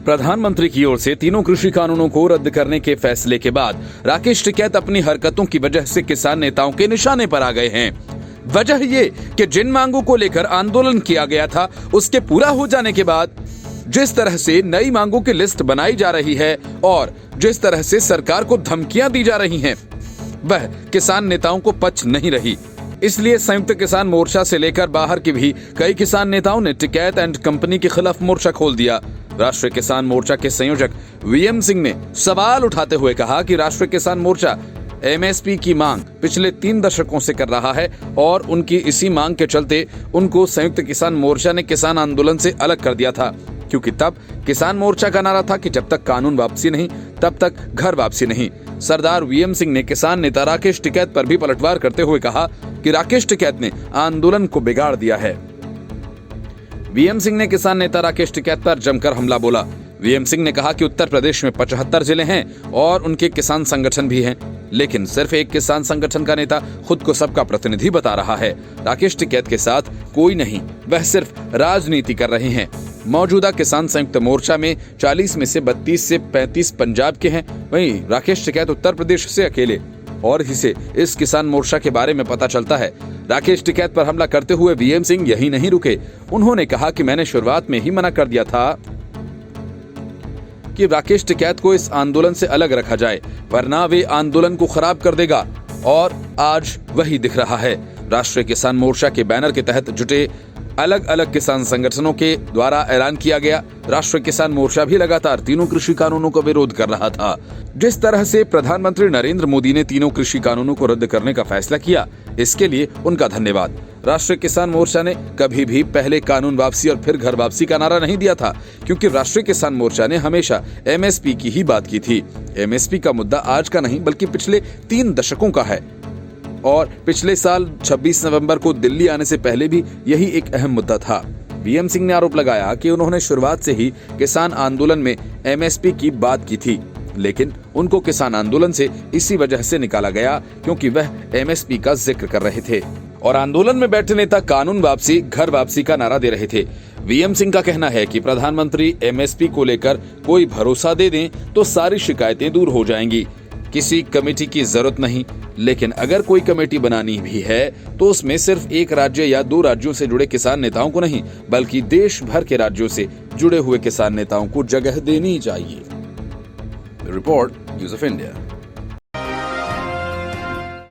प्रधानमंत्री की ओर से तीनों कृषि कानूनों को रद्द करने के फैसले के बाद राकेश टिकैत अपनी हरकतों की वजह से किसान नेताओं के निशाने पर आ गए हैं। वजह ये कि जिन मांगों को लेकर आंदोलन किया गया था उसके पूरा हो जाने के बाद जिस तरह से नई मांगों की लिस्ट बनाई जा रही है और जिस तरह से सरकार को धमकियां दी जा रही हैं, वह किसान नेताओं को पच नहीं रही। इसलिए संयुक्त किसान मोर्चा से लेकर बाहर के भी कई किसान नेताओं ने टिकैत एंड कंपनी के खिलाफ मोर्चा खोल दिया। राष्ट्रीय किसान मोर्चा के संयोजक वीएम सिंह ने सवाल उठाते हुए कहा कि राष्ट्रीय किसान मोर्चा एमएसपी की मांग पिछले 3 दशकों से कर रहा है और उनकी इसी मांग के चलते उनको संयुक्त किसान मोर्चा ने किसान आंदोलन से अलग कर दिया था, क्योंकि तब किसान मोर्चा का नारा था कि जब तक कानून वापसी नहीं तब तक घर वापसी नहीं। सरदार वीएम सिंह ने किसान नेता राकेश टिकैत पर भी पलटवार करते हुए कहा कि राकेश टिकैत ने आंदोलन को बिगाड़ दिया है। वीएम सिंह ने किसान नेता राकेश टिकैत पर जमकर हमला बोला। वीएम सिंह ने कहा कि उत्तर प्रदेश में 75 जिले हैं और उनके किसान संगठन भी हैं, लेकिन सिर्फ एक किसान संगठन का नेता खुद को सबका प्रतिनिधि बता रहा है। राकेश टिकैत के साथ कोई नहीं, वह सिर्फ राजनीति कर रहे हैं। मौजूदा किसान संयुक्त मोर्चा में 40 में से 32 से 35 पंजाब के हैं, वहीं राकेश टिकैत उत्तर प्रदेश से अकेले। और इसे इस किसान मोर्चा के बारे में पता चलता है। राकेश टिकैत पर हमला करते हुए वीएम सिंह यही नहीं रुके। उन्होंने कहा कि मैंने शुरुआत में ही मना कर दिया था कि राकेश टिकैत को इस आंदोलन से अलग रखा जाए, वरना वे आंदोलन को खराब कर देगा। और आज वही दिख रहा है। राष्ट्रीय किसान मोर्चा के बैनर के तहत जुटे अलग अलग किसान संगठनों के द्वारा ऐलान किया गया। राष्ट्रीय किसान मोर्चा भी लगातार तीनों कृषि कानूनों का विरोध कर रहा था। जिस तरह से प्रधानमंत्री नरेंद्र मोदी ने तीनों कृषि कानूनों को रद्द करने का फैसला किया, इसके लिए उनका धन्यवाद। राष्ट्रीय किसान मोर्चा ने कभी भी पहले कानून वापसी और फिर घर वापसी का नारा नहीं दिया था, क्योंकि राष्ट्रीय किसान मोर्चा ने हमेशा एमएसपी की ही बात की थी। एमएसपी का मुद्दा आज का नहीं बल्कि पिछले 3 दशकों का है और पिछले साल 26 नवंबर को दिल्ली आने से पहले भी यही एक अहम मुद्दा था। वीएम सिंह ने आरोप लगाया कि उन्होंने शुरुआत से ही किसान आंदोलन में एमएसपी की बात की थी, लेकिन उनको किसान आंदोलन से इसी वजह से निकाला गया क्योंकि वह एमएसपी का जिक्र कर रहे थे और आंदोलन में बैठे नेता कानून वापसी, घर वापसी का नारा दे रहे थे। वीएम सिंह का कहना है कि प्रधानमंत्री एमएसपी को लेकर कोई भरोसा दे दें तो सारी शिकायतें दूर हो जाएंगी। किसी कमेटी की जरूरत नहीं, लेकिन अगर कोई कमेटी बनानी भी है तो उसमें सिर्फ एक राज्य या 2 राज्यों से जुड़े किसान नेताओं को नहीं, बल्कि देश भर के राज्यों से जुड़े हुए किसान नेताओं को जगह देनी चाहिए। Report news of India.